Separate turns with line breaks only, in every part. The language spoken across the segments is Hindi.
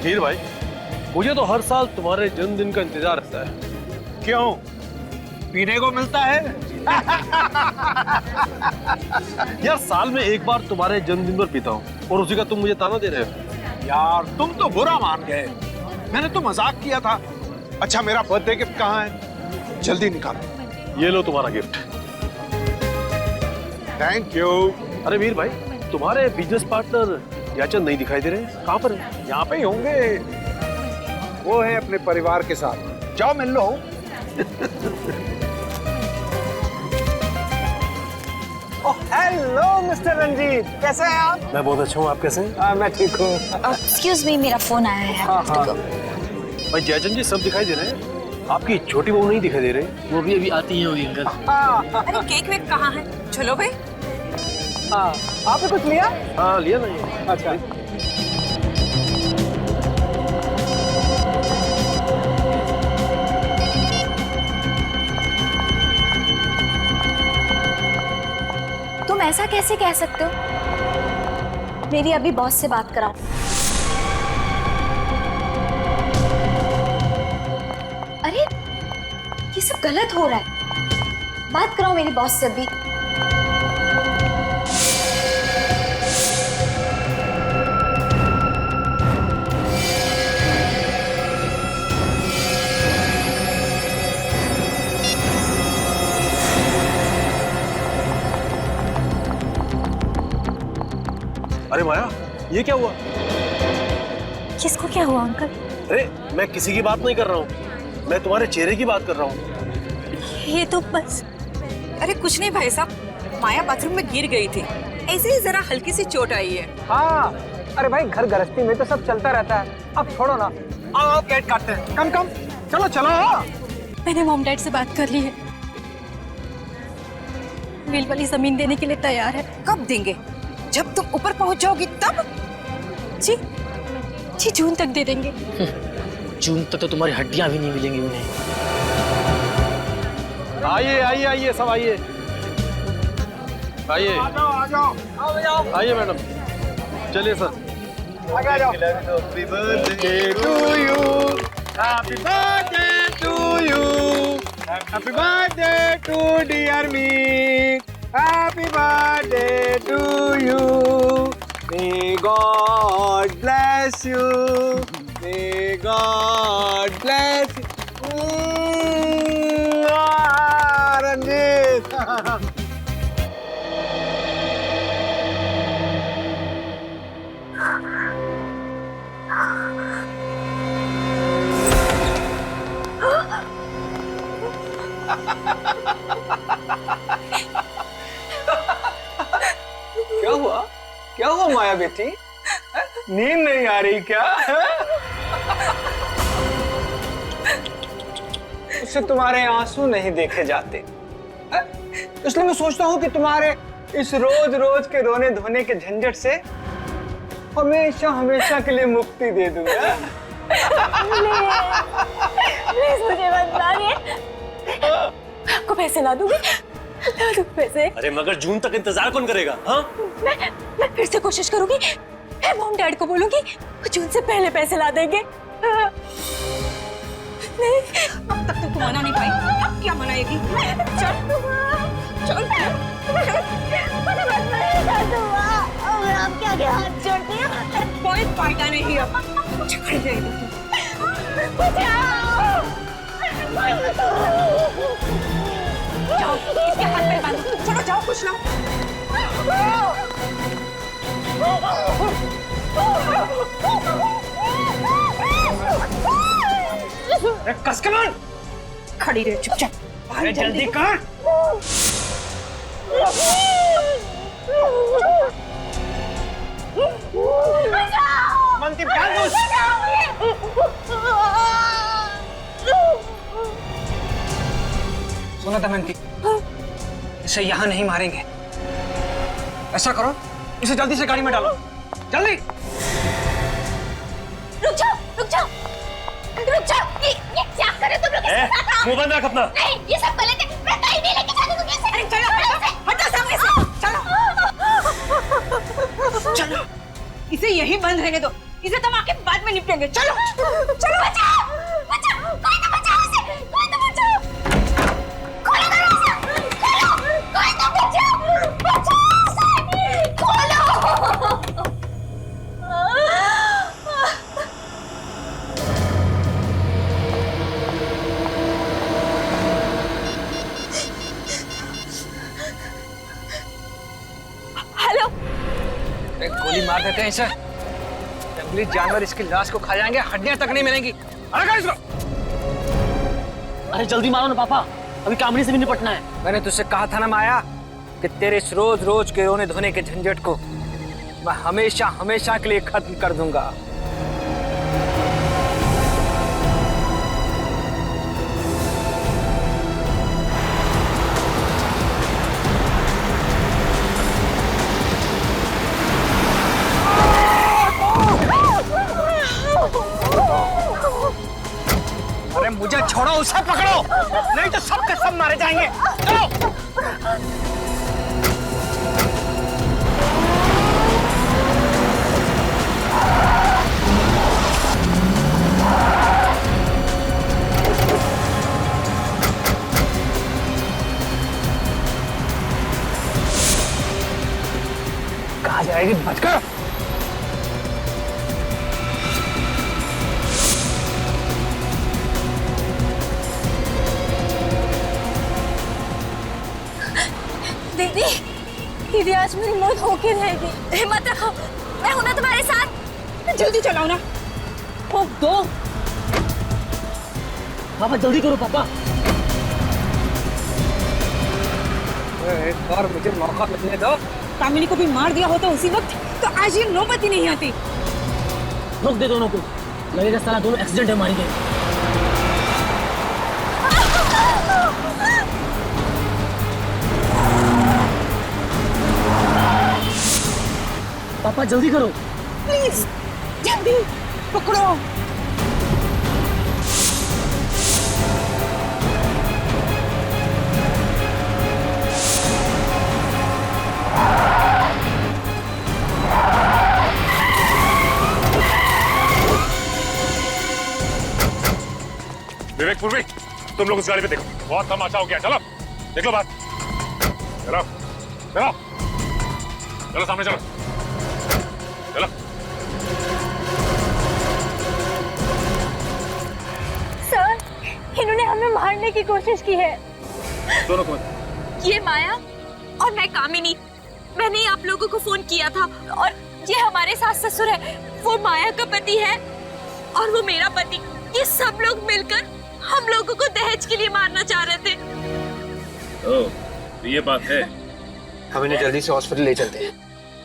हीर भाई, मुझे तो हर साल तुम्हारे जन्मदिन का इंतजार रहता है।
क्यों? पीने को मिलता है?
यार साल में एक बार तुम्हारे जन्मदिन पर पीता हूँ और उसी का तुम मुझे ताना दे रहे हो।
यार तुम तो बुरा मान गए, मैंने तो मजाक किया था। अच्छा मेरा बर्थडे गिफ्ट कहाँ है? जल्दी निकालो।
ये लो तुम्हारा गिफ्ट।
Thank you.
अरे वीर भाई, तुम्हारे बिजनेस पार्टनर याचन नहीं दिखाई दे रहे, कहाँ पर है?
यहाँ पे ही होंगे, वो है अपने परिवार के साथ। जाओ मिल लो। हेलो मिस्टर रंजीत, कैसे हैं आप?
मैं बहुत अच्छा हूँ, आप कैसे हैं?
मैं ठीक हूँ।
एक्सक्यूज मी, मेरा फोन आया है।
भाई जयचंद जी सब दिखाई दे रहे हैं, आपकी छोटी बहू नहीं दिखाई दे रही।
वो भी अभी आती है अंकल।
अरे केक वेक कहाँ है? चलो भाई।
आपने कुछ लिया?
हाँ लिया ना ये।
अच्छा।
तुम ऐसा कैसे कह सकते हो? मेरी अभी बॉस से बात कराओ। अरे ये सब गलत हो रहा है, बात कराओ मेरी बॉस से अभी।
अरे माया, ये क्या हुआ?
किसको क्या हुआ अंकल?
अरे मैं किसी की बात नहीं कर रहा हूँ, मैं तुम्हारे चेहरे की बात कर रहा हूँ।
ये तो बस।
अरे कुछ नहीं भाई साहब, माया बाथरूम में गिर गई थी, ऐसे ही जरा हल्की सी चोट आई है।
हाँ, अरे भाई घर गृहस्थी में तो सब चलता रहता है, अब छोड़ो ना। आओ केक काटते हैं। कम कम, चलो चलो।
मैंने मॉम डैड से बात कर ली है, वील वाली जमीन देने के लिए तैयार है।
कब देंगे? जब तुम ऊपर पहुंच जाओगी तब?
जी जी, जून तक दे देंगे।
जून तक तो तुम्हारी हड्डियां भी नहीं मिलेंगी उन्हें।
आइए आइए आइए, सब आइए आइए।
आ जाओ।
आइए मैडम, चलिए सर।
आगे आ जाओ। Happy birthday to you, happy birthday to you, happy birthday to dear me, happy birthday to you, may God bless you, may God bless you. Ranjeet. क्या हुआ? क्या हुआ माया बेटी? नींद नहीं आ रही क्या? उससे तुम्हारे आंसू नहीं देखे जाते, इसलिए मैं सोचता हूँ कि तुम्हारे इस रोज रोज के रोने धोने के झंझट से हमेशा हमेशा के लिए मुक्ति दे दूंगा।
प्लीज मुझे मत लाइए, आपको पैसे ला दूंगी, ला दूं पैसे।
अरे मगर जून तक इंतजार कौन करेगा? हाँ,
मैं फिर से कोशिश करूंगी, मैं मॉम डैड को बोलूंगी, वो जून से पहले पैसे ला देंगे। नहीं,
अब तक तो तू मना नहीं पाई, अब क्या मनाएगी? चल चल
आप क्या क्या हाथ जोड़ती हैं?
कोई फायदा नहीं अब, झगड़ जाएगी। जाओ इसके हाथ पे बांधो, चलो जाओ कुछ ना।
कस के मार।
खड़ी रहे चुपचाप।
अरे जल्दी कर। मनती सुना था मनती, इसे यहाँ नहीं मारेंगे। ऐसा करो, इसे जल्दी से गाड़ी में डालो, जल्दी।
रुक जाओ, रुक जाओ, रुक जाओ। ये क्या कर रहे हो तुम लोग?
मुंह बंद रख अपना।
नहीं, ये सब गलत है, मैं कहीं नहीं लेके जाने दूंगी इसे।
अरे चलो हटो सामने से, चलो चलो, इसे यही बंद रहने दो, इसे तो हम आके बाद में निपटेंगे। चलो चलो, बचाओ बचाओ, कोई तो बचाओ उसे, कोई तो बचाओ, खोलो दरवाजा, खोलो, कोई तो बचाओ, बचाओ उसे, खोलो। हेलो,
एक गोली मार देते हैं इसे, जंगली जानवर इसकी लाश को खा जाएंगे, हड्डियां तक नहीं मिलेंगी। अरे कर इसको।
अरे जल्दी मारो ना पापा, अभी कामनी से भी निपटना है।
मैंने तुझसे कहा था ना माया कि तेरे इस रोज रोज के रोने धोने के झंझट को मैं हमेशा हमेशा के लिए खत्म कर दूंगा। अरे मुझे छोड़ो, उसे पकड़ो, नहीं तो सब के सब मारे जाएंगे। चलो। कहाँ जाएगी, बचकर।
दीदी, दीदी आज मेरी मौत होके रहेगी।
हिम्मत रखो, मैं हूं ना तुम्हारे साथ। जल्दी चलाओ ना।
फूंक दो पापा, जल्दी करो पापा।
एक बार मुझे मौका मिलने दो।
कामिनी को भी मार दिया होता उसी वक्त तो आज ये नौबत ही नहीं आती।
रोक दे दोनों को, लगेगा साला दोनों एक्सीडेंट में मारी गए। पापा जल्दी करो,
प्लीज जल्दी पकड़ो।
विवेक, पूर्वी, तुम लोग उस गाड़ी पे देखो, बहुत तमाशा हो गया। चलो देख लो बात। चलो चलो चलो, सामने चलो चलो।
सर, इन्होंने हमें मारने की कोशिश की है।
दोनों को
ये माया और मैं कामिनी, मैंने आप लोगों को फोन किया था और ये हमारे सास ससुर है, वो माया का पति है और वो मेरा पति। ये सब लोग मिलकर हम लोगों को दहेज के लिए मारना चाह रहे थे।
तो ये बात है।
हम इन्हें जल्दी से हॉस्पिटल ले चलते हैं।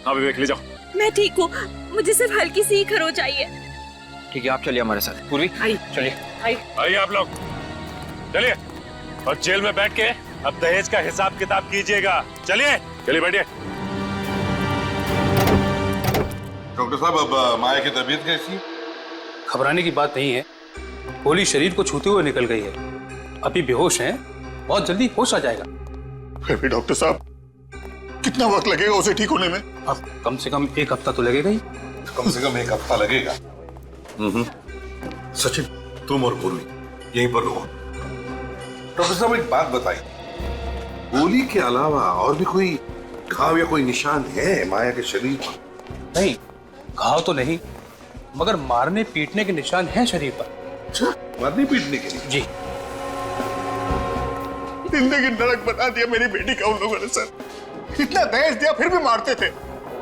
हाँ विवेक, ले जाओ।
मैं ठीक हूँ, मुझे सिर्फ हल्की सी खरोच आई है।
ठीक है, आप चलिए हमारे साथ। पूर्वी चलिए।
आइए आप लोग, चलिए। और जेल में बैठ के अब दहेज का हिसाब किताब कीजिएगा। चलिए चलिए, बैठिए।
डॉक्टर साहब, अब माया की तबीयत कैसी है?
घबराने की बात नहीं है, गोली शरीर को छूते हुए निकल गई है, अभी बेहोश हैं, बहुत जल्दी होश आ जाएगा।
फिर भी डॉक्टर साहब, कितना वक्त लगेगा उसे ठीक होने में?
अब कम से कम 1 हफ्ता तो लगेगा ही।
कम से कम 1 हफ्ता लगेगा। सचिन, तुम और पूर्वी यहीं पर रहो। डॉक्टर साहब, एक बात बताइए, गोली के अलावा और भी कोई घाव या कोई निशान है माया के शरीर पर?
नहीं, घाव तो नहीं, मगर मारने पीटने के निशान हैं शरीर पर।
अच्छा, मारने पीटने के लिए?
जी।
जिंदगी नरक बना दिया मेरी बेटी का उन लोगों ने सर। इतना दहेज दिया फिर भी मारते थे।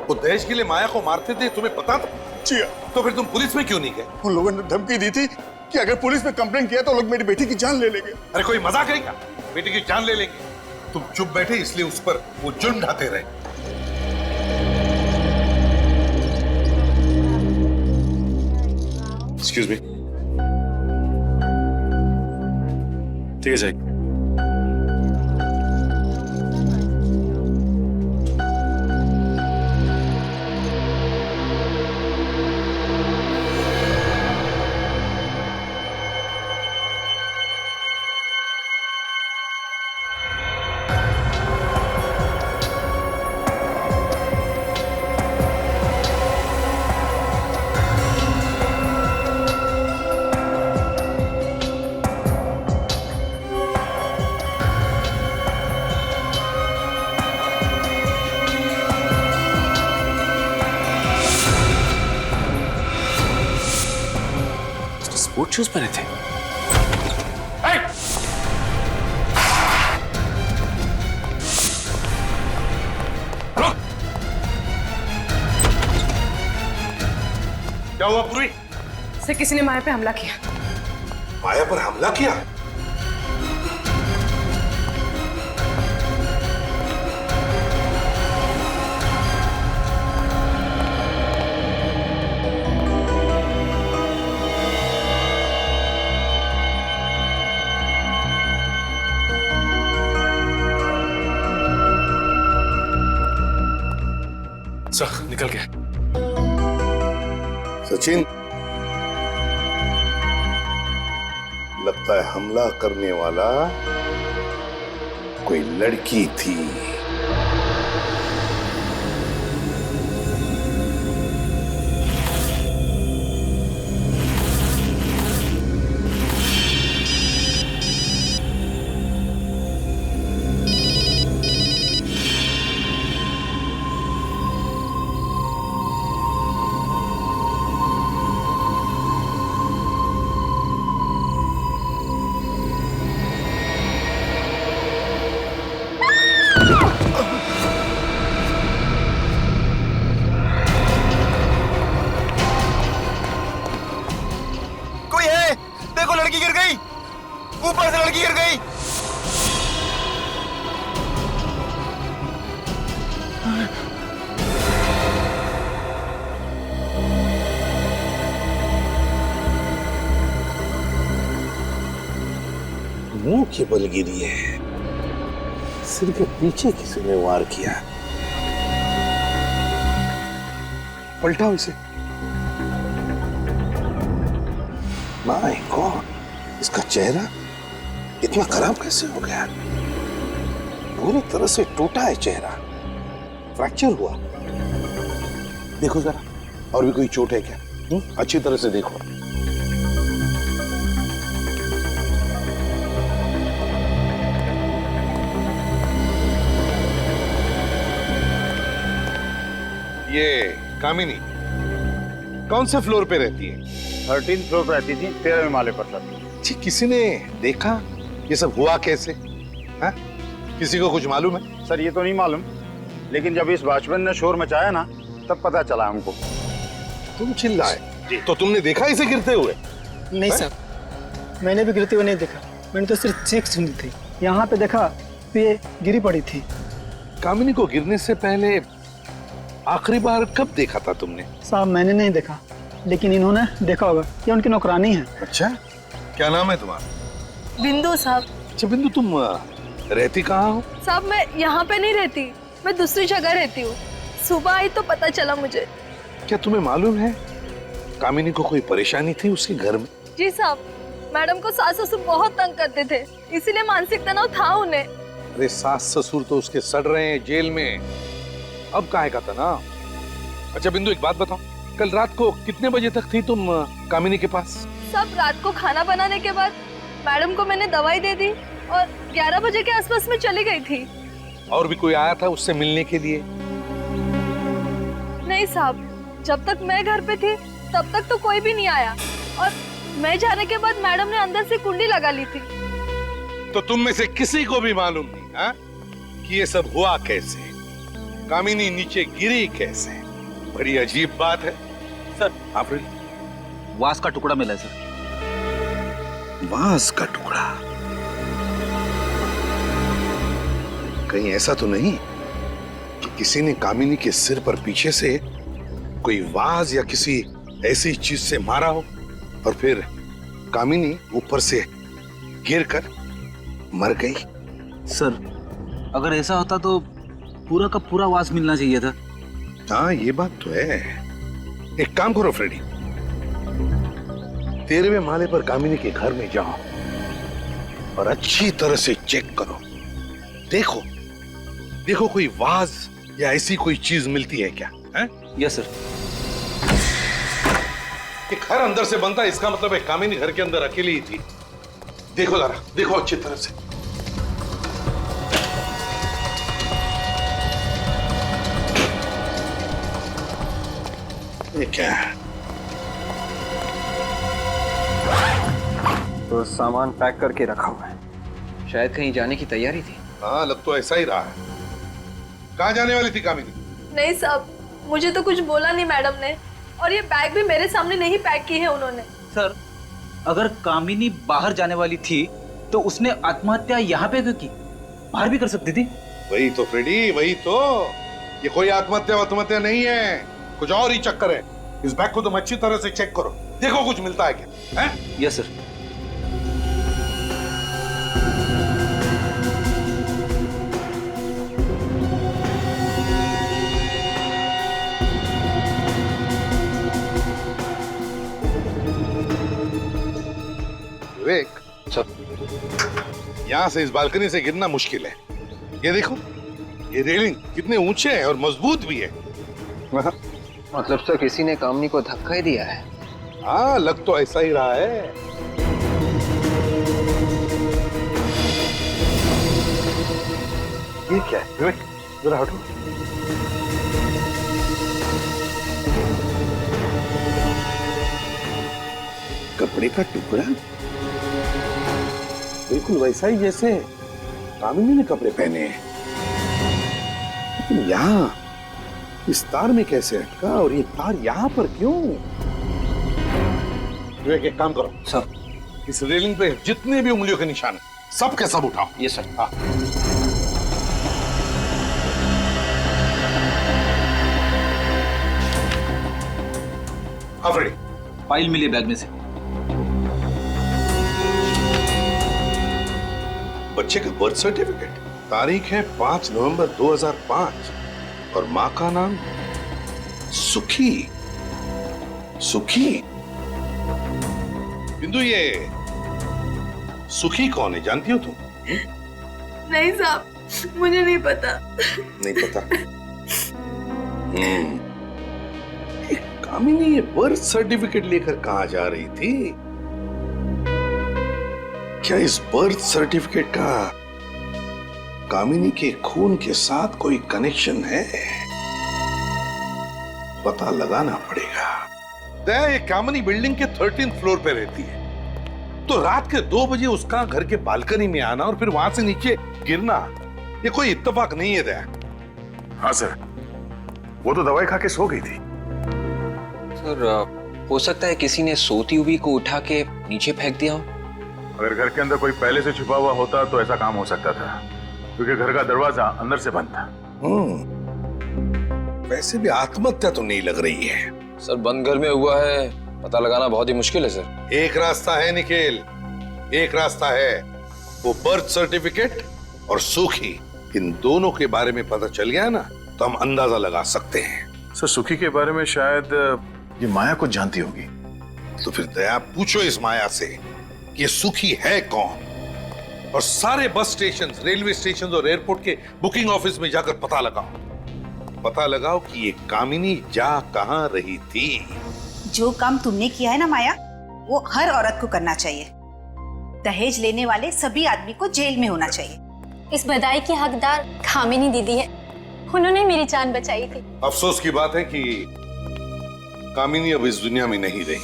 वो दहेज के लिए माया को मारते थे, तुम्हें पता था? जी। तो फिर तुम पुलिस में क्यों नहीं गए? उन लोगों ने धमकी दी थी कि अगर पुलिस में कंप्लेंट किया तो लोग मेरी बेटी की जान ले लेंगे। अरे कोई मजाक है क्या? बेटी की जान ले लेंगे? तुम चुप बैठे इसलिए उस पर वो जुर्म ढाते रहे।
Excuse me. ठीक है जाइए।
बूट शूज पहने थे?
क्या हुआ पूरी?
सर किसी ने माया पे हमला किया।
माया पर हमला किया?
सर निकल गए।
सचिन, लगता है हमला करने वाला कोई लड़की थी।
देखो लड़की गिर गई, ऊपर से लड़की गिर गई।
मुंह के बल गिरी है, सिर के पीछे किसी ने वार किया। पलटाओ इसे। माय गॉड, इसका चेहरा इतना खराब कैसे हो गया? पूरी तरह से टूटा है चेहरा, फ्रैक्चर हुआ। देखो जरा, और भी कोई चोट है क्या? अच्छी तरह से देखो। ये कामिनी कौन से फ्लोर पे रहती है?
13th फ्लोर पर रहती थी, 13वें माले पर सर।
जी, किसी ने देखा ये सब हुआ कैसे? हाँ? किसी को कुछ मालूम है?
सर ये तो नहीं मालूम, लेकिन जब इस वॉचमैन ने शोर मचाया ना, तब पता चला हमको।
तुम चिल्लाए तो तुमने देखा इसे गिरते हुए?
नहीं सर, मैंने भी गिरते हुए नहीं देखा। मैंने तो सिर्फ चीख सुनी थी। यहाँ पे देखा तो ये गिरी पड़ी थी।
कामिनी को गिरने से पहले आखिरी बार कब देखा था तुमने?
साहब मैंने नहीं देखा, लेकिन इन्होंने देखा होगा। ये उनकी नौकरानी है।
अच्छा, क्या नाम है तुम्हारा?
बिंदु साहब।
अच्छा बिंदु, तुम रहती कहाँ हो?
साहब मैं यहाँ पे नहीं रहती, मैं दूसरी जगह रहती हूँ। सुबह आई तो पता चला मुझे।
क्या तुम्हें मालूम है कामिनी को कोई परेशानी थी उसके घर में?
जी साहब, मैडम को सास ससुर बहुत तंग करते थे, इसीलिए मानसिक तनाव था उन्हें।
अरे सास ससुर तो उसके सड़ रहे हैं जेल में, अब काहे का तनाव? अच्छा बिंदु, एक बात बताओ, कल रात को कितने बजे तक थी तुम कामिनी के पास?
सब रात को खाना बनाने के बाद मैडम को मैंने दवाई दे दी और 11 बजे के आसपास में चली गई थी।
और भी कोई आया था उससे मिलने के लिए?
नहीं साहब, जब तक मैं घर पे थी तब तक तो कोई भी नहीं आया, और मैं जाने के बाद मैडम ने अंदर से कुंडी लगा ली थी।
तो तुम में से किसी को भी मालूम नहीं हा? कि ये सब हुआ कैसे? कामिनी नीचे गिरी कैसे? बड़ी अजीब बात है
सर।
आप
वास का टुकड़ा मिला है सर।
वास का टुकड़ा? कहीं ऐसा तो नहीं कि किसी ने कामिनी के सिर पर पीछे से कोई वाज या किसी ऐसी चीज से मारा हो और फिर कामिनी ऊपर से गिरकर मर गई?
सर, अगर ऐसा होता तो पूरा का पूरा वास मिलना चाहिए था।
हाँ ये बात तो है। एक काम करो फ्रेडी, 13वें माले पर कामिनी के घर में जाओ और अच्छी तरह से चेक करो। देखो देखो कोई वाज या ऐसी कोई चीज मिलती है क्या? है?
Yes sir.
एक घर अंदर से बनता है, इसका मतलब है कामिनी घर के अंदर अकेली ही थी। देखो जरा, देखो अच्छी तरह से। ये क्या है?
तो सामान पैक करके रखा हुआ है। शायद कहीं जाने की तैयारी थी।
हाँ, लग तो ऐसा ही रहा है। कहाँ जाने वाली थी कामिनी?
नहीं साहब, मुझे तो कुछ बोला नहीं मैडम ने, और ये बैग भी मेरे सामने नहीं पैक की है उन्होंने।
सर, अगर कामिनी बाहर जाने वाली थी तो उसने आत्महत्या यहाँ पे क्यों की? बाहर भी कर सकती थी।
वही तो फ्रेडी, वही तो। ये कोई आत्महत्या नहीं है, कुछ और ही चक्कर है। इस बैग को तुम अच्छी तरह से चेक करो, देखो कुछ मिलता है क्या? हैं?
Yes sir.
विवेक, यहाँ से इस बालकनी से गिरना मुश्किल है। ये देखो, ये रेलिंग कितने ऊंचे हैं और मजबूत भी है।
मतलब सर किसी ने कामिनी को धक्का ही दिया है।
हाँ, लग तो ऐसा ही रहा है। ये क्या है विवेक? जरा हटो। कपड़े का टुकड़ा बिल्कुल वैसा ही जैसे कामिनी ने कपड़े पहने हैं, लेकिन यहाँ इस तार में कैसे अटका और ये तार यहाँ पर क्यों? विवेक, एक काम करो
सब,
इस रेलिंग पे जितने भी उंगलियों के निशान हैं, सब के सब उठाओ।
ये सर।
हाँ। फ्रेडी,
फाइल मिली बैग में से।
बच्चे का बर्थ सर्टिफिकेट, तारीख है 5 नवंबर 2005 और माँ का नाम सुखी। सुखी? बिंदु, ये सुखी कौन है, जानती हो तुम?
नहीं साहब, मुझे नहीं पता।
नहीं पता? कामिनी ये बर्थ सर्टिफिकेट लेकर कहाँ जा रही थी? क्या इस बर्थ सर्टिफिकेट का कामिनी के खून के साथ कोई कनेक्शन है? पता लगाना पड़ेगा। ये कामिनी बिल्डिंग के 13th फ्लोर पे रहती है, तो रात के 2 बजे उसका घर के बालकनी में आना और फिर वहां से नीचे गिरना, ये कोई इत्तेफाक नहीं है दया।
हाँ सर, वो तो दवाई खा के सो गई थी।
सर, हो सकता है किसी ने सोती हुई को उठा के नीचे फेंक दिया हो।
अगर घर के अंदर कोई पहले से छुपा हुआ होता तो ऐसा काम हो सकता था, क्योंकि घर का दरवाजा अंदर से बंद था।
वैसे भी आत्महत्या तो नहीं लग रही है।
सर, बंद घर में हुआ है, पता लगाना बहुत ही मुश्किल है सर।
एक रास्ता है निखिल, एक रास्ता है। वो बर्थ सर्टिफिकेट और सुखी, इन दोनों के बारे में पता चल गया ना, तो हम अंदाजा लगा सकते हैं।
सर, सुखी के बारे में शायद ये माया कुछ जानती होगी।
तो फिर दया, पूछो इस माया से कि ये सुखी है कौन, और सारे बस स्टेशन, रेलवे स्टेशन और एयरपोर्ट के बुकिंग ऑफिस में जाकर पता लगाओ कि ये कामिनी जा कहां रही थी।
जो काम तुमने किया है ना माया, वो हर औरत को करना चाहिए। दहेज लेने वाले सभी आदमी को जेल में होना चाहिए।
इस बधाई की हकदार कामिनी दीदी है, उन्होंने मेरी जान बचाई थी।
अफसोस की बात है कि कामिनी अब इस दुनिया में नहीं रही।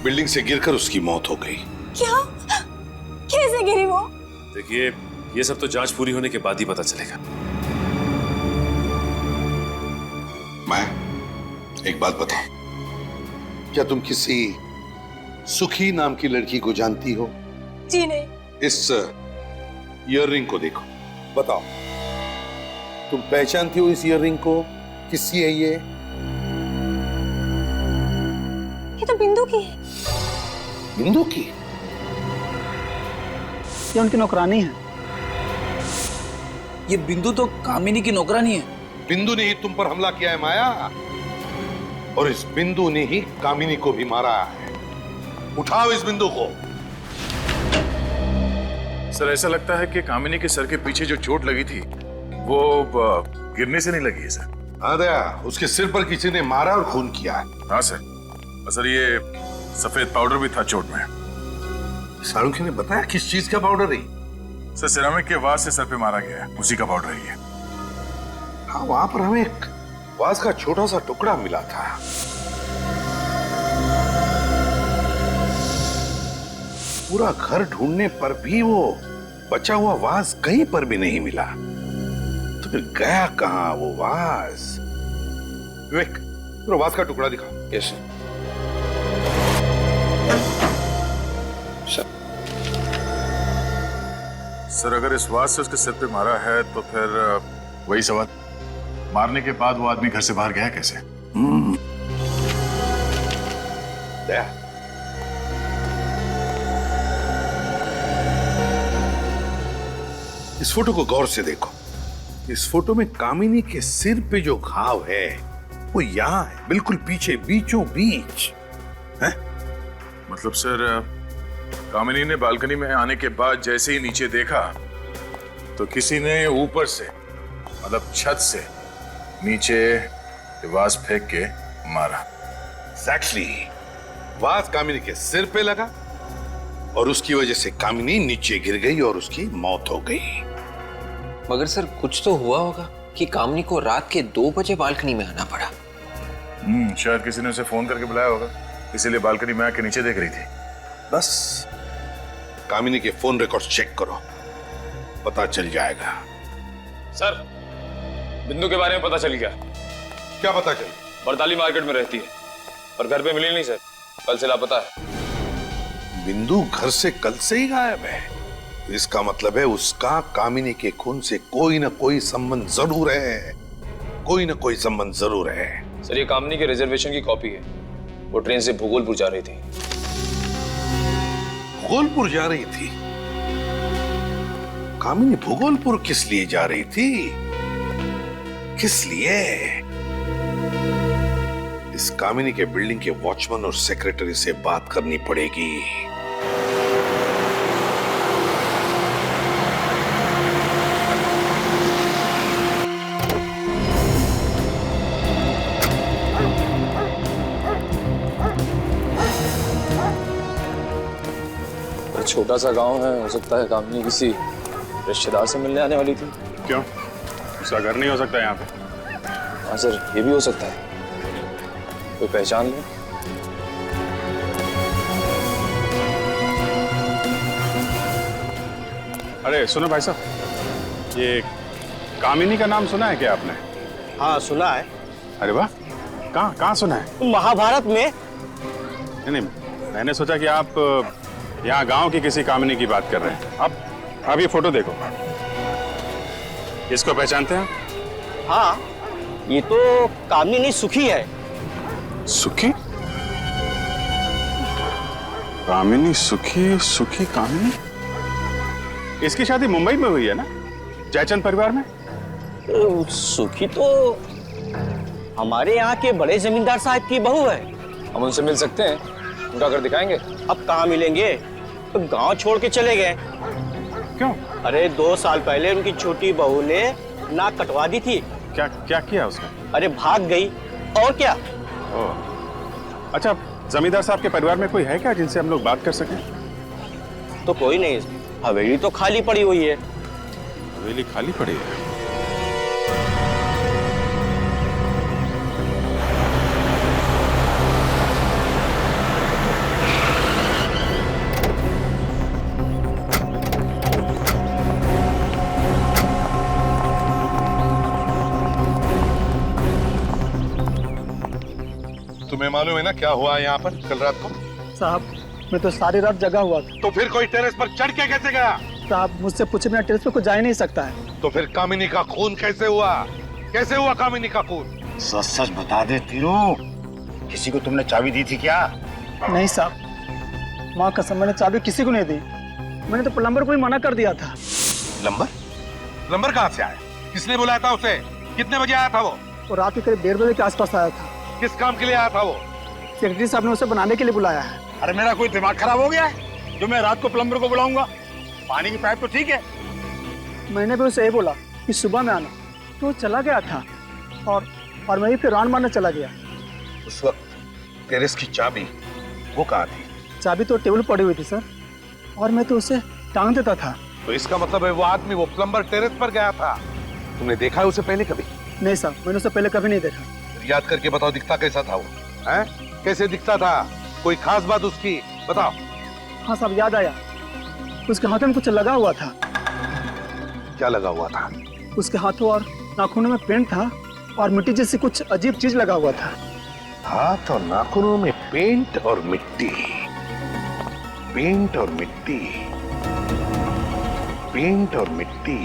बिल्डिंग से गिरकर उसकी मौत हो गई।
क्या? कैसे गिरी वो?
देखिए, ये सब तो जांच पूरी होने के बाद ही पता चलेगा।
मैं एक बात बताऊं, क्या तुम किसी सुखी नाम की लड़की को जानती हो?
जी नहीं।
इस ईयररिंग को देखो, बताओ तुम पहचानती हो इस ईयररिंग को? किसकी है ये?
ये तो बिंदु की है।
बिंदु की?
ये उनकी नौकरानी है।
ये बिंदु तो कामिनी की नौकरानी है।
बिंदु ने ही तुम पर हमला किया है माया, और इस बिंदु ने ही कामिनी को भी मारा है। उठाओ इस बिंदु को।
सर, ऐसा लगता है कि कामिनी के सर के पीछे जो चोट लगी थी वो गिरने से नहीं लगी है सर।
हाँ दया, उसके सिर पर किसी ने मारा और खून किया है।
हाँ सर। सर, ये सफेद पाउडर भी था चोट में।
सारुखी ने बताया किस चीज का पाउडर है?
सर, सिरामिक के वास से सर पे मारा गया है, उसी का पाउडर है ये।
हाँ, वहां पर हमें एक वास का छोटा सा टुकड़ा मिला था। पूरा घर ढूंढने पर भी वो बचा हुआ वाज कहीं पर भी नहीं मिला। तो फिर गया कहाँ वो वाज? विवेक, पूरा वाज का टुकड़ा दिखा।
यस
सर, अगर इस वाज से उसके सिर पे मारा है तो फिर वही सवाल, मारने के बाद वो आदमी घर से बाहर गया कैसे?
दया, इस फोटो को गौर से देखो। इस फोटो में कामिनी के सिर पे जो घाव है वो यहाँ है, बिल्कुल पीछे, बीचों बीच है।
मतलब सर, कामिनी ने बालकनी में आने के बाद जैसे ही नीचे देखा तो किसी ने ऊपर से, मतलब छत से नीचे वाज फेंक के मारा।
एग्जैक्टली, वाज कामिनी के सिर पे लगा और उसकी वजह से कामिनी नीचे गिर गई और उसकी मौत हो गई।
मगर सर कुछ तो हुआ होगा कि कामिनी को रात के 2 बजे बालकनी में आना पड़ा।
शायद किसी ने उसे फोन करके बुलाया होगा, इसीलिए बालकनी में आके नीचे देख रही थी।
बस कामिनी के फोन रिकॉर्ड चेक करो, पता चल जाएगा।
सर, बिंदु के बारे में पता चल गया।
क्या पता चल?
बरताली मार्केट में रहती है पर घर पे मिली नहीं सर, कल से लापता है।
बिंदु घर से कल से ही गायब है, तो इसका मतलब है उसका कामिनी के खून से कोई ना कोई संबंध जरूर है, कोई ना कोई संबंध जरूर है।
सर, ये कामिनी के रिजर्वेशन की कॉपी है। वो ट्रेन से भूगोलपुर जा रही थी।
भूगोलपुर जा रही थी? कामिनी भूगोलपुर किस लिए जा रही थी? किस लिए? इस कामिनी के बिल्डिंग के वॉचमैन और सेक्रेटरी से बात करनी पड़ेगी।
छोटा सा गांव है, हो सकता है कामिनी किसी रिश्तेदार से मिलने आने वाली थी।
क्यों? उसका घर नहीं हो सकता यहाँ पे?
हाँ सर, ये भी हो सकता है। कोई पहचान ले?
अरे सुनो भाई साहब, ये कामिनी का नाम सुना है क्या आपने?
हाँ सुना है।
अरे वाह, कहाँ सुना है?
महाभारत में।
नहीं, मैंने सोचा कि आप यहाँ गांव की किसी कामिनी की बात कर रहे हैं। अब ये फोटो देखो, इसको पहचानते हैं?
हाँ, ये तो कामिनी सुखी है।
सुखी? कामिनी सुखी, सुखी कामिनी? इसकी शादी मुंबई में हुई है ना, जयचंद परिवार में?
सुखी तो हमारे यहाँ के बड़े जमींदार साहब की बहू है।
हम उनसे मिल सकते हैं? उनका घर दिखाएंगे?
अब कहाँ मिलेंगे, तो गांव छोड़ के चले गए।
क्यों?
अरे 2 साल पहले उनकी छोटी बहू ने नाक कटवा दी थी।
क्या किया उसने?
अरे भाग गई, और क्या।
अच्छा, जमींदार साहब के परिवार में कोई है क्या जिनसे हम लोग बात कर सकें?
तो कोई नहीं, हवेली तो खाली पड़ी हुई है।
हवेली खाली पड़ी है?
तुम्हें मालूम है ना क्या हुआ यहाँ पर कल रात को?
साहब, मैं तो सारी रात जगा हुआ था।
तो फिर कोई टेरेस पर चढ़ के कैसे गया?
साहब, मुझसे पूछे बिना टेरेस पर कोई जा ही नहीं सकता है।
तो फिर कामिनी का खून कैसे हुआ? कैसे हुआ कामिनी का खून?
सच सच बता दे तीरू, किसी को तुमने चाबी दी थी क्या?
नहीं साहब, माँ कसम, मैंने चाबी किसी को नहीं दी। मैंने तो प्लम्बर को ही मना कर दिया था।
प्लम्बर कहाँ से आया? किसने बुलाया था उसे? कितने बजे आया था वो?
रात के करीब 1:30 बजे के आसपास आया था।
किस काम के लिए आया था वो?
सेक्रेटरी साहब ने उसे बनाने के लिए बुलाया है।
अरे मेरा कोई दिमाग खराब हो गया है जो मैं रात को प्लम्बर को बुलाऊंगा? पानी की पाइप तो ठीक है।
मैंने भी उसे यही बोला कि सुबह में आना, तो वो चला गया था और मैं ही फिर राउंड मारने चला गया।
उस वक्त टेरेस की चाबी वो कहाँ थी?
चाबी तो टेबल पड़ी हुई थी सर, और मैं तो उसे टांग देता था।
तो इसका मतलब है वो आदमी, वो प्लम्बर टेरेस पर गया था। तुमने देखा है उसे पहले कभी?
नहीं साहब, मैंने उसे पहले कभी नहीं देखा।
याद करके बताओ, दिखता कैसा था वो? हैं? कैसे दिखता था? कोई खास बात उसकी बताओ।
हाँ साहब, याद आया। उसके हाथों में कुछ लगा हुआ था।
क्या लगा हुआ था?
उसके हाथों और नाखूनों में पेंट था और मिट्टी जैसी कुछ अजीब चीज लगा हुआ था।
हाथ और नाखूनों में पेंट और मिट्टी, पेंट और मिट्टी, पेंट और मिट्टी,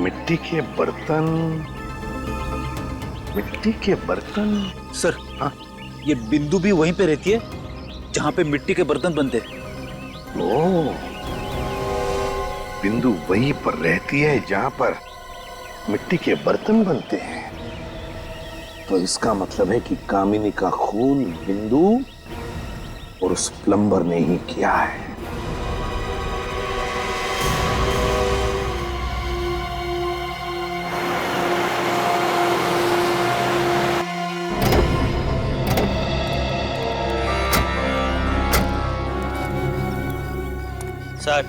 मिट्टी के बर्तन, मिट्टी के बर्तन।
सर, हाँ, ये बिंदु भी वहीं पे रहती है जहां पे मिट्टी के बर्तन बनते हैं।
ओह, बिंदु वहीं पर रहती है जहां पर मिट्टी के बर्तन बनते हैं। तो इसका मतलब है कि कामिनी का खून बिंदु और उस प्लम्बर ने ही किया है।
सर,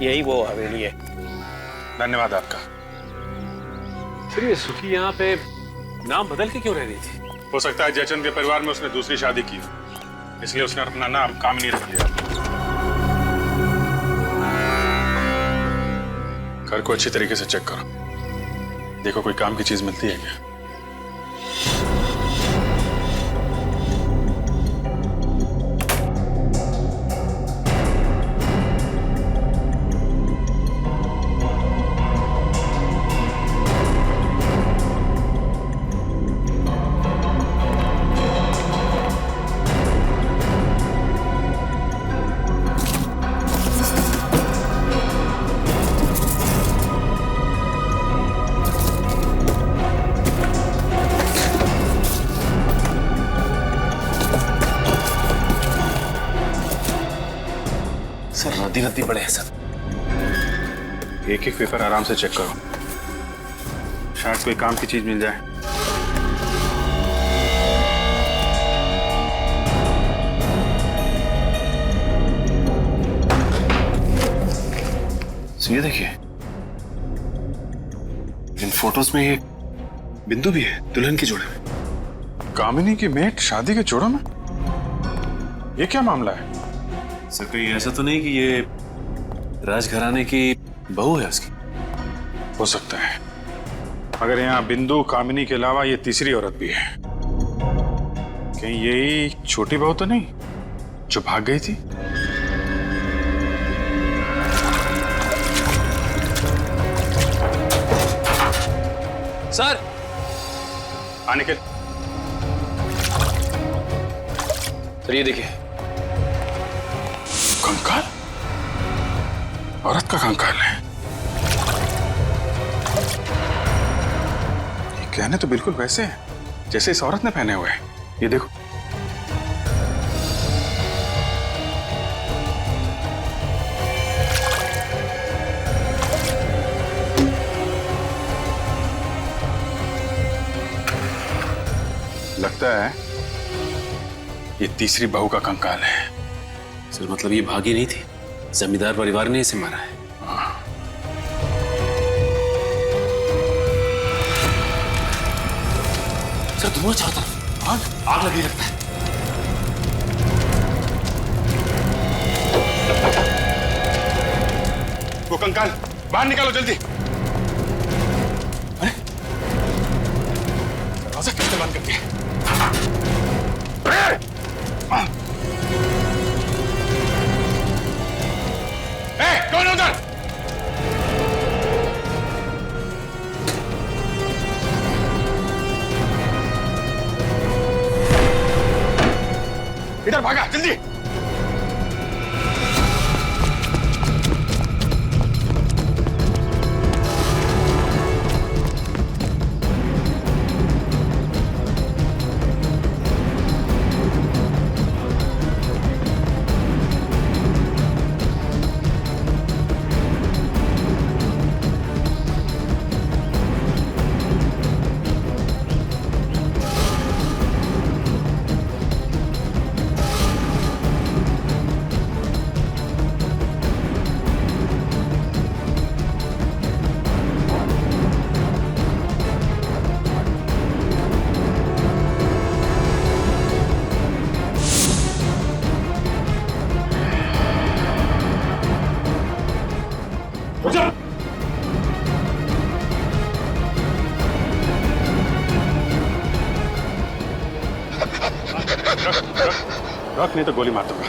यही वो हवेली है।
धन्यवाद आपका।
फिर ये सुखी यहाँ पे नाम बदल के क्यों रह रही थी?
हो सकता है जयचंद के परिवार में उसने दूसरी शादी की, इसलिए उसने अपना नाम कामिनी रख लिया। घर को अच्छी तरीके से चेक करो, देखो कोई काम की चीज मिलती है क्या।
सर रद्दी रद्दी पड़े हैं सब।
एक एक पेपर आराम से चेक करो, शायद कोई काम की चीज मिल जाए।
तो ये देखिए, इन फोटोज में ये बिंदु भी है दुल्हन के जोड़े में।
कामिनी की मेट शादी के जोड़ों में? ये क्या मामला है?
सर कहीं ऐसा तो नहीं कि ये राजघराने की बहू है उसकी?
हो सकता है, मगर यहाँ बिंदु कामिनी के अलावा ये तीसरी औरत भी है। कहीं यही छोटी बहू तो नहीं जो भाग गई थी?
सर,
आने के।
सर ये देखिए,
कंकाल, औरत का कंकाल है। ये गहने तो बिल्कुल वैसे हैं जैसे इस औरत ने पहने हुए हैं। ये देखो, लगता है ये तीसरी बहू का कंकाल है।
सर मतलब ये भागी नहीं थी, जमींदार परिवार ने इसे मारा है। सर धुआं चाहता है, आग लगी लगता है।
वो कंकाल बाहर निकालो जल्दी। अरे दरवाजा कैसे बंद कर दिया? कौन है उधर? इधर भागा जल्दी। रख नहीं तो गोली मार दूंगा।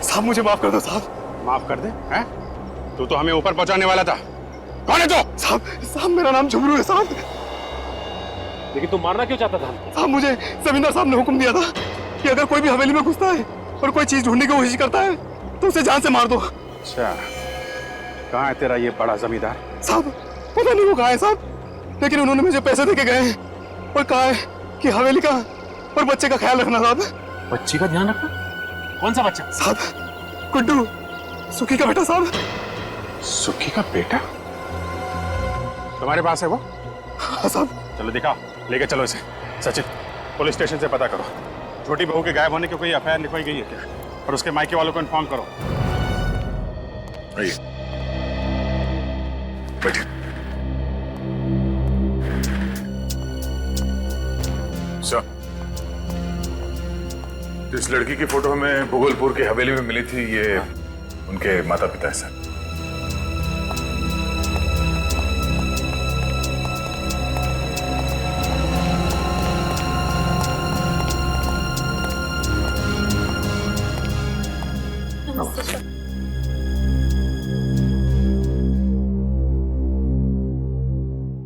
साहब मुझे माफ कर दो साहब।
माफ कर दे? हैं? तू तो हमें ऊपर पहुंचाने वाला था। कौन है तू?
साहब मेरा नाम झुमरू है साहब।
लेकिन तुम मारना क्यों चाहता था?
साहब मुझे जमींदार साहब ने हुक्म दिया था कि अगर कोई भी हवेली में घुसता है और कोई चीज ढूंढने की कोशिश करता है तो उसे जान से मार दो।
अच्छा, कहाँ है तेरा ये बड़ा जमींदार?
साहब पता नहीं वो कहाँ है साहब, लेकिन उन्होंने मुझे पैसे देके गए हैं और कहा है कि हवेली का और बच्चे का ख्याल रखना साहब।
बच्चे का ध्यान रखना? कौन सा बच्चा?
साहब गुड्डू, सुखी का बेटा साहब।
सुखी का बेटा तुम्हारे पास है वो?
हाँ साहब।
चलो दिखाओ, लेके चलो इसे। सचिन, पुलिस स्टेशन से पता करो छोटी बहू के गायब होने की कोई एफआईआर लिखवाई गई है क्या, और उसके मायके वालों को इन्फॉर्म करो।
आइए बैठिए। सर, इस लड़की की फोटो हमें भूगोलपुर की हवेली में मिली थी, ये उनके माता पिता है सर।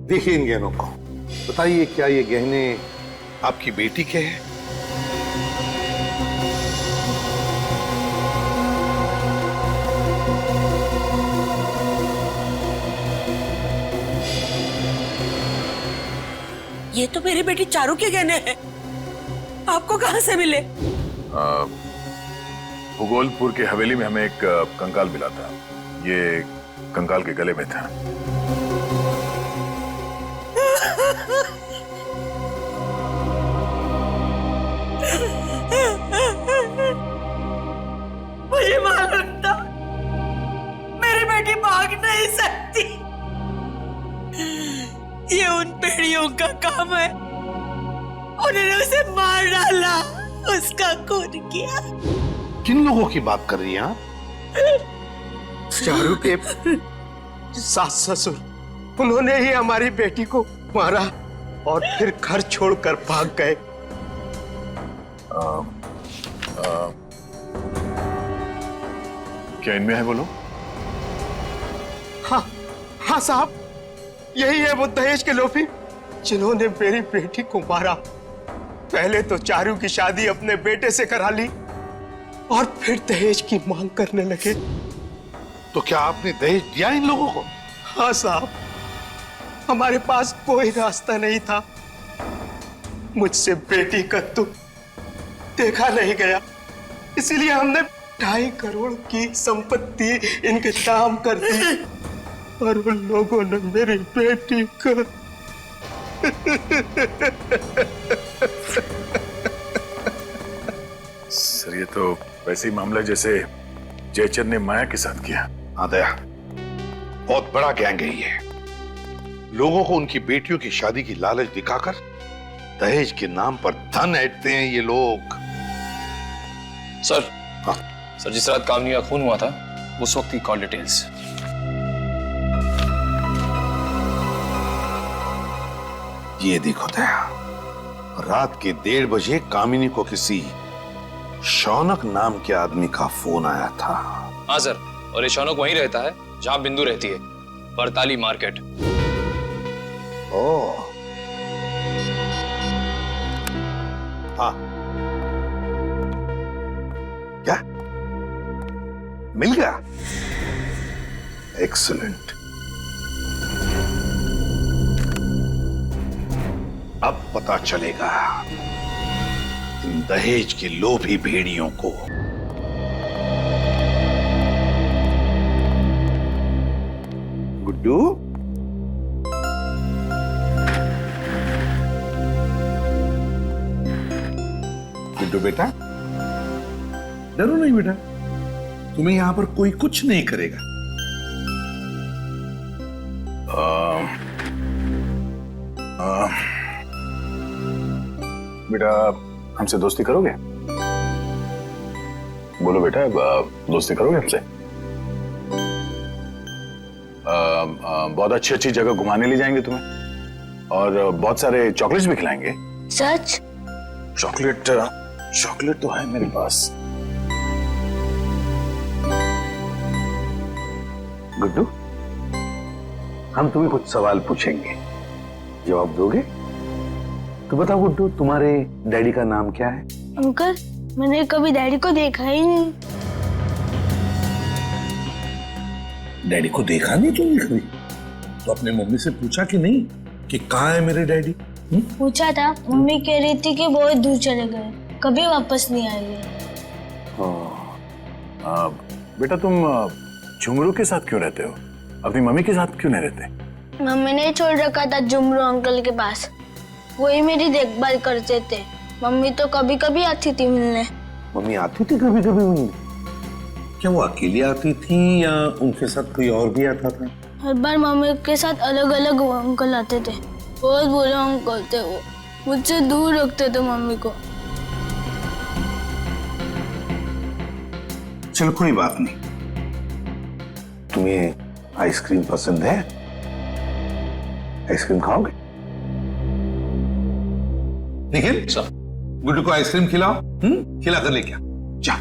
देखिए इन गहनों को, बताइए क्या ये गहने आपकी बेटी के हैं?
ये तो मेरी बेटी चारू के गहने हैं। आपको कहां से मिले?
भूगोलपुर की हवेली में हमें एक कंकाल मिला था, ये कंकाल के गले में था।
मुझे मालूम था मेरी बेटी भाग नहीं सकती। ये उन पेड़ियों का काम है, उन्होंने उसे मार डाला, उसका खून किया।
किन लोगों की बात कर रही हैं आप?
चारू के सास ससुर, उन्होंने ही हमारी बेटी को मारा और फिर घर छोड़कर भाग गए।
क्या इनमें है बोलो?
हाँ हाँ साहब, यही है वो दहेज के लोभी जिन्होंने मेरी बेटी को मारा। पहले तो चारू की शादी अपने बेटे से करा ली और फिर दहेज की मांग करने लगे।
तो क्या आपने दहेज दिया इन लोगों को?
हाँ साहब, हमारे पास कोई रास्ता नहीं था। मुझसे बेटी का दुख देखा नहीं गया, इसीलिए हमने 2.5 करोड़ की संपत्ति इनके नाम कर दी और उन लोगों ने मेरी बेटी को
सर ये तो वैसे ही मामला जैसे जयचंद ने माया के साथ किया।
हाँ दया, बहुत बड़ा गैंग है ये। लोगों को उनकी बेटियों की शादी की लालच दिखाकर दहेज के नाम पर धन ऐंठते हैं ये लोग।
सर, हाँ सर, जिस रात कामनी का खून हुआ था उस वक्त की कॉल डिटेल्स।
ये देखो दया, रात के 1:30 बजे कामिनी को किसी शौनक नाम के आदमी का फोन आया था।
हाँ सर, और ये शौनक वहीं रहता है जहां बिंदु रहती है, बरताली मार्केट।
ओह, हाँ, क्या मिल गया? एक्सीलेंट। अब पता चलेगा इन दहेज के लोभी भेड़ियों को। गुड्डू, गुड्डू बेटा, डरो नहीं बेटा, तुम्हें यहां पर कोई कुछ नहीं करेगा।
बेटा हमसे दोस्ती करोगे? बोलो बेटा, दोस्ती करोगे हमसे? बहुत अच्छी अच्छी जगह घुमाने ले जाएंगे तुम्हें और बहुत सारे चॉकलेट्स भी खिलाएंगे।
सच?
चॉकलेट चॉकलेट तो है मेरे पास।
गुड्डू, हम तुम्हें कुछ सवाल पूछेंगे, जवाब दोगे? तो बताओ गुड्डू, तुम्हारे डैडी का नाम क्या है?
अंकल, मैंने कभी डैडी को देखा ही नहीं।
डैडी को देखा नहीं तुमने कभी? तो अपने मम्मी से पूछा कि नहीं कि कहाँ है मेरे डैडी?
पूछा था, मम्मी कह रही थी कि बहुत दूर चले गए, कभी वापस नहीं आएंगे।
बेटा तुम झुमरू के साथ क्यों रहते हो? अपनी मम्मी के साथ क्यों नहीं रहते?
मम्मी ने छोड़ रखा था झुमरू अंकल के पास, वही मेरी देखभाल करते थे। मम्मी तो कभी कभी आती थी मिलने।
मम्मी आती थी कभी कभी मिलने? क्या वो अकेली आती थी या उनके साथ कोई और भी आता था?
हर बार मम्मी के साथ अलग अलग अंकल आते थे। बहुत बुरे अंकल थे वो, मुझसे दूर रखते थे मम्मी को।
चलो कोई बात नहीं। तुम्हें आइसक्रीम पसंद है? आइसक्रीम खाओगे? निखिल, गुड्डू को आइसक्रीम खिलाओ। खिला कर लेके आ। जा।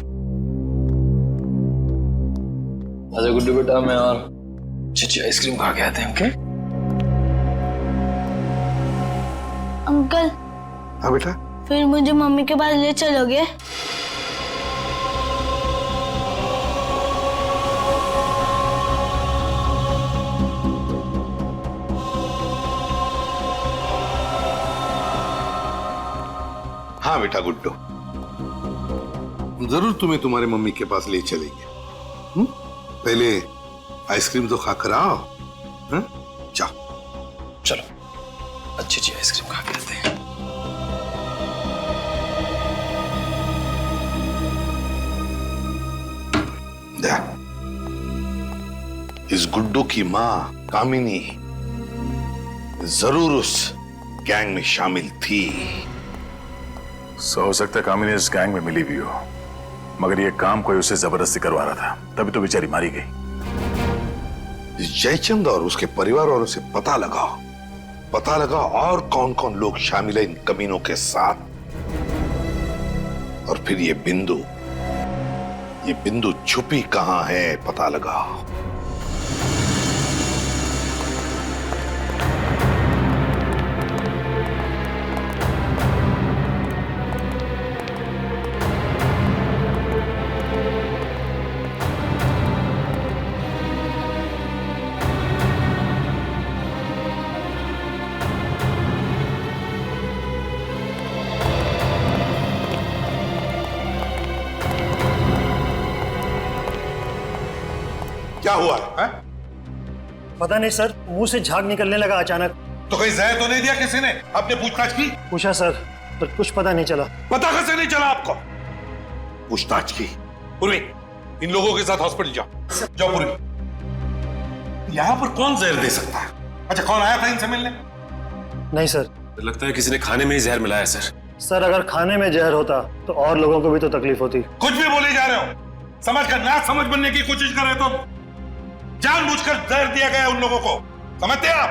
आजा गुड्डू बेटा, मैं और चची आइसक्रीम खा के आते हैं। Okay
uncle.
हाँ बेटा।
फिर मुझे मम्मी के पास ले चलोगे?
हाँ बेटा गुड्डू, जरूर तुम्हें तुम्हारे मम्मी के पास ले चलेंगे। पहले आइसक्रीम तो खा कर आओ। जाओ।
चलो, अच्छी अच्छी आइसक्रीम खा के आते हैं।
इस गुड्डू की माँ कामिनी जरूर उस गैंग में शामिल थी।
हो सकता है कामिनी इस गैंग में मिली भी हो, मगर ये काम कोई उसे जबरदस्ती करवा रहा था, तभी तो बेचारी मारी गई।
जयचंद और उसके परिवार वालों से पता लगाओ और कौन कौन लोग शामिल है इन कमीनों के साथ। और फिर ये बिंदु छुपी कहां है पता लगाओ। क्या हुआ है?
पता नहीं सर, मुंह से झाग निकलने लगा अचानक।
तो कहीं जहर तो नहीं दिया किसी ने? आपने पूछताछ की?
पूछा सर, पर कुछ पता नहीं चला।
पता कैसे नहीं चला आपको? पूछताछ की। पूर्वी, इन लोगों के साथ हॉस्पिटल जाओ पूर्वी। यहाँ पर कौन जहर दे सकता है? अच्छा, कौन आया था इनसे मिलने?
नहीं सर।
लगता है किसी ने खाने में ही जहर मिलाया सर।
सर, अगर खाने में जहर होता तो और लोगों को भी तो तकलीफ होती।
कुछ भी बोले जा रहे हो, समझ कर ना समझ बनने की कोशिश कर रहे हो तो जानबूझकर जहर दिया गया उन लोगों को, समझते हैं आप?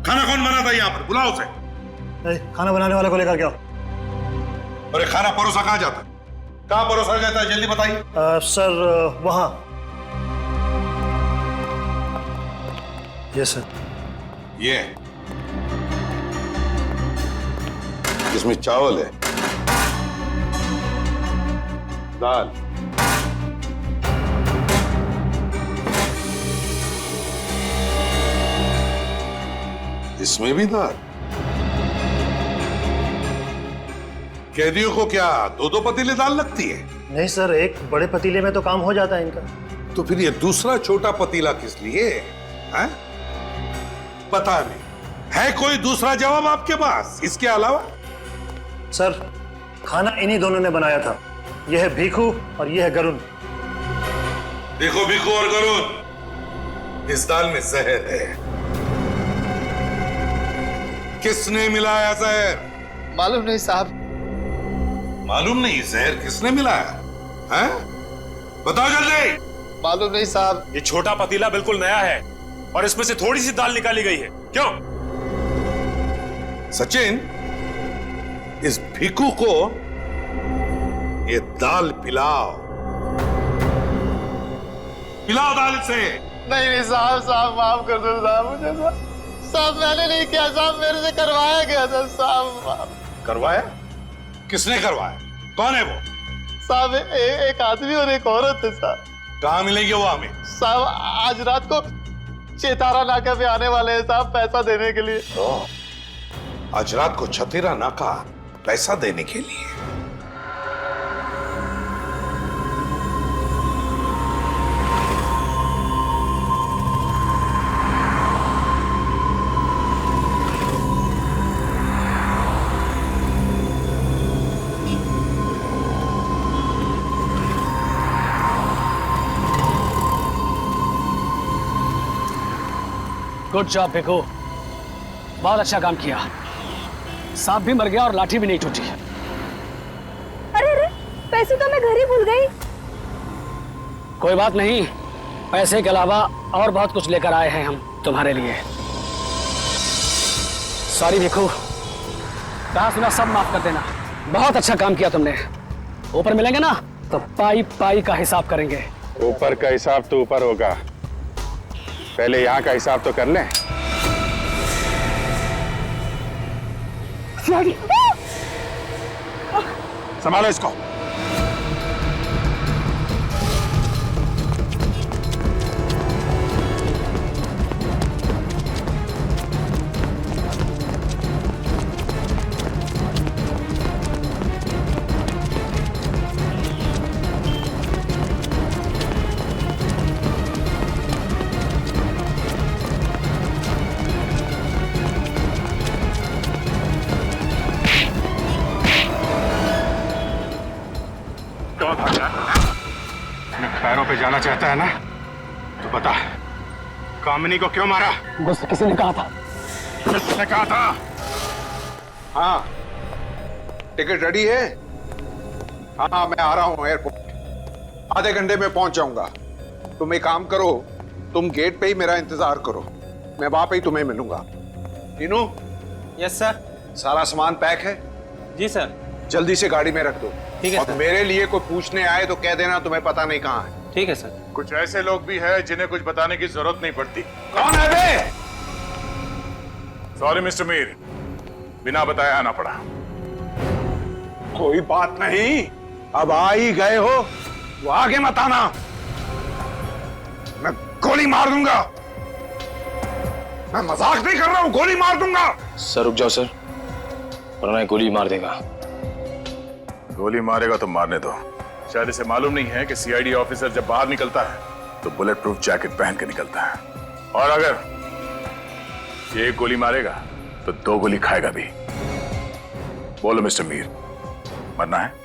खाना कौन बना था यहाँ पर? बुलाओ उसे।
खाना बनाने वाले को लेकर क्या?
अरे खाना परोसा कहाँ जाता? कहाँ परोसा जाता है? जल्दी बताइए।
सर, वहां। Yes sir.
ये इसमें चावल है, दाल, इसमें भी दाल। कैदियों को क्या दो पतीले दाल लगती है?
नहीं सर, एक बड़े पतीले में तो काम हो जाता है इनका।
तो फिर ये दूसरा छोटा पतीला किस लिए है? पता नहीं। है कोई दूसरा जवाब आपके पास इसके अलावा?
सर, खाना इन्हीं दोनों ने बनाया था। यह है भीखू और यह है गरुण।
देखो भीखू और गरुण, इस दाल में जहर है। किसने मिलाया जहर?
मालूम नहीं साहब।
मालूम नहीं? जहर किसने मिलाया है? बताओ जल्दी।
मालूम नहीं साहब।
ये छोटा पतीला बिल्कुल नया है और इसमें से थोड़ी सी दाल निकाली गई है। क्यों?
सचिन, इस भिखू को ये दाल पिलाओ, पिलाओ दाल से।
नहीं नहीं साहब, साहब माफ कर दो साहब मुझे। साहब मैंने नहीं किया साहब, मेरे से करवाया गया था साहब।
करवाया? किसने करवाया? कौन है वो?
साहब एक आदमी और एक औरत है साहब।
कहाँ मिलेंगे वो हमें?
साहब आज रात को चेतारा नाका पे आने वाले हैं साहब, पैसा देने के लिए।
आज रात को छतेरा नाका पैसा देने के लिए?
गुड जॉब भिखू, बहुत अच्छा काम किया। सांप भी मर गया और लाठी भी नहीं टूटी।
अरे अरे, पैसे तो मैं घर ही भूल गई।
कोई बात नहीं, पैसे के अलावा और बहुत कुछ लेकर आए हैं हम तुम्हारे लिए। सॉरी भिखू, कहा सुना सब माफ कर देना। बहुत अच्छा काम किया तुमने। ऊपर मिलेंगे ना तो पाई पाई का हिसाब करेंगे।
ऊपर का हिसाब तो ऊपर होगा, पहले यहाँ का हिसाब तो कर लें। संभालो इसको। पैरों पे जाना चाहता है ना तो बता, कामिनी को क्यों मारा?
मुझसे किसी ने कहा था।
किसने कहा था?
हाँ, टिकट रेडी है? हाँ मैं आ रहा हूँ एयरपोर्ट, आधे घंटे में पहुंच जाऊंगा। तुम एक काम करो, तुम गेट पे ही मेरा इंतजार करो, मैं वहां पे ही तुम्हें मिलूंगा। टीनू।
Yes sir.
सारा सामान पैक है?
जी सर।
जल्दी से गाड़ी में रख दो।
ठीक है
और
सर।
मेरे लिए कोई पूछने आए तो कह देना तुम्हें पता नहीं कहाँ है।
ठीक है सर।
कुछ ऐसे लोग भी हैं जिन्हें कुछ बताने की जरूरत नहीं पड़ती।
कौन है बे?
सॉरी मिस्टर मीर, बिना बताए आना पड़ा।
कोई बात नहीं, अब आ ही गए हो तो आगे मत आना, मैं गोली मार दूंगा। मैं मजाक नहीं कर रहा हूं, गोली मार दूंगा।
सर रुक जाओ सर, वरना ये गोली मार देगा।
गोली मारेगा तो मारने दो। शायद इसे मालूम नहीं है कि सीआईडी ऑफिसर जब बाहर निकलता है तो बुलेट प्रूफ जैकेट पहन के निकलता है, और अगर ये एक गोली मारेगा तो 2 गोली खाएगा भी। बोलो मिस्टर मीर, मरना है?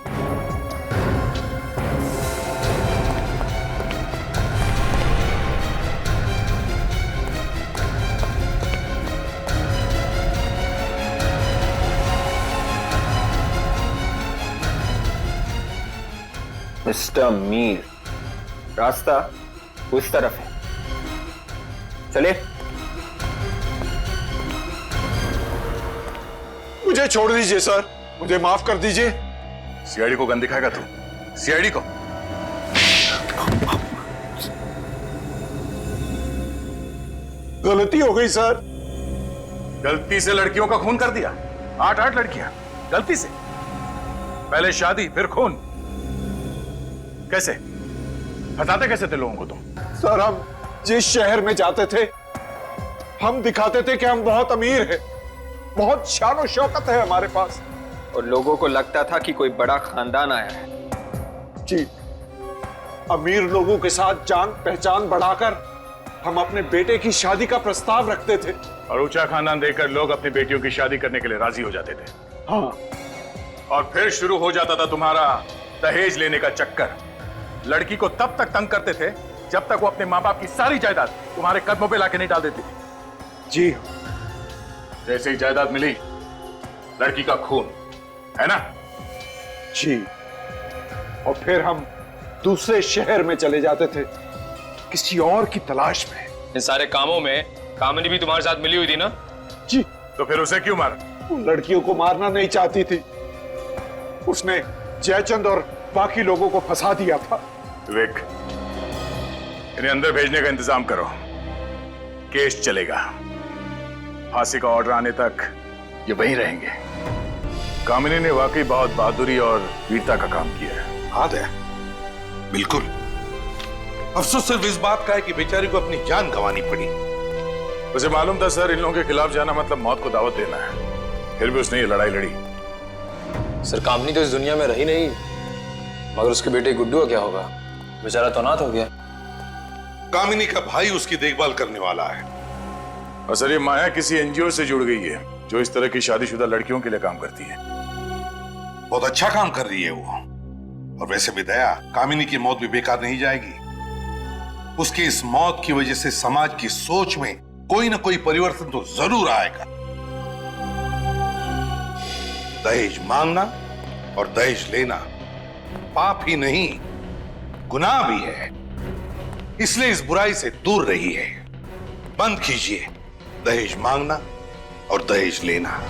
मिस्टर मीर, रास्ता उस तरफ है, चले।
मुझे छोड़ दीजिए सर, मुझे माफ कर दीजिए।
सीआईडी को गन दिखाएगा तू? सीआईडी को?
गलती हो गई सर।
गलती से लड़कियों का खून कर दिया? 8 लड़कियां गलती से? पहले शादी फिर खून? कैसे? बताते कैसे थे लोगों को तुम?
सर हम जिस शहर में जाते थे हम दिखाते थे कि हम बहुत अमीर हैं, बहुत शान और शौकत है हमारे पास,
और लोगों को लगता था कि कोई बड़ा खानदान आया है।
जी, अमीर लोगों के साथ जान पहचान बढ़ाकर हम अपने बेटे की शादी का प्रस्ताव रखते थे,
और ऊंचा खानदान देखकर लोग अपनी बेटियों की शादी करने के लिए राजी हो जाते थे।
हाँ,
और फिर शुरू हो जाता था तुम्हारा दहेज लेने का चक्कर। लड़की को तब तक तंग करते थे जब तक वो अपने माँ बाप की सारी जायदाद तुम्हारे कदमों पे लाके नहीं डाल देती थी।
जी,
जैसे ही जायदाद मिली, लड़की का खून, है ना?
जी, और फिर हम दूसरे शहर में चले जाते थे किसी और की तलाश में।
इन सारे कामों में कामिनी भी तुम्हारे साथ मिली हुई थी ना?
जी।
तो फिर उसे क्यों मारा?
लड़कियों को मारना नहीं चाहती थी, उसने जयचंद और बाकी लोगों को फंसा दिया था।
विवेक, इन्हें अंदर भेजने का इंतजाम करो, केस चलेगा। फांसी का ऑर्डर आने तक ये वहीं रहेंगे। कामिनी ने वाकई बहुत बहादुरी और वीरता का काम किया है।
हाँ दया, बिल्कुल। अफसोस सिर्फ इस बात का है कि बेचारी को अपनी जान गंवानी पड़ी।
उसे मालूम था सर, इन लोगों के खिलाफ जाना मतलब मौत को दावत देना है, फिर भी उसने ये लड़ाई लड़ी।
सर कामनी तो इस दुनिया में रही नहीं, मगर उसके बेटे गुड्डू का क्या होगा? बेचारा तो अनाथ हो गया।
कामिनी का भाई उसकी देखभाल करने वाला है।
और सर ये माया किसी एनजीओ से जुड़ गई है जो इस तरह की शादीशुदा लड़कियों के लिए काम करती है।
बहुत अच्छा काम कर रही है वो। और वैसे भी दया, कामिनी की मौत भी बेकार नहीं जाएगी। उसकी इस मौत की वजह से समाज की सोच में कोई ना कोई परिवर्तन तो जरूर आएगा। दहेज मांगना और दहेज लेना पाप ही नहीं, गुनाह भी है। इसलिए इस बुराई से दूर रहिए। बंद कीजिए दहेज मांगना और दहेज लेना।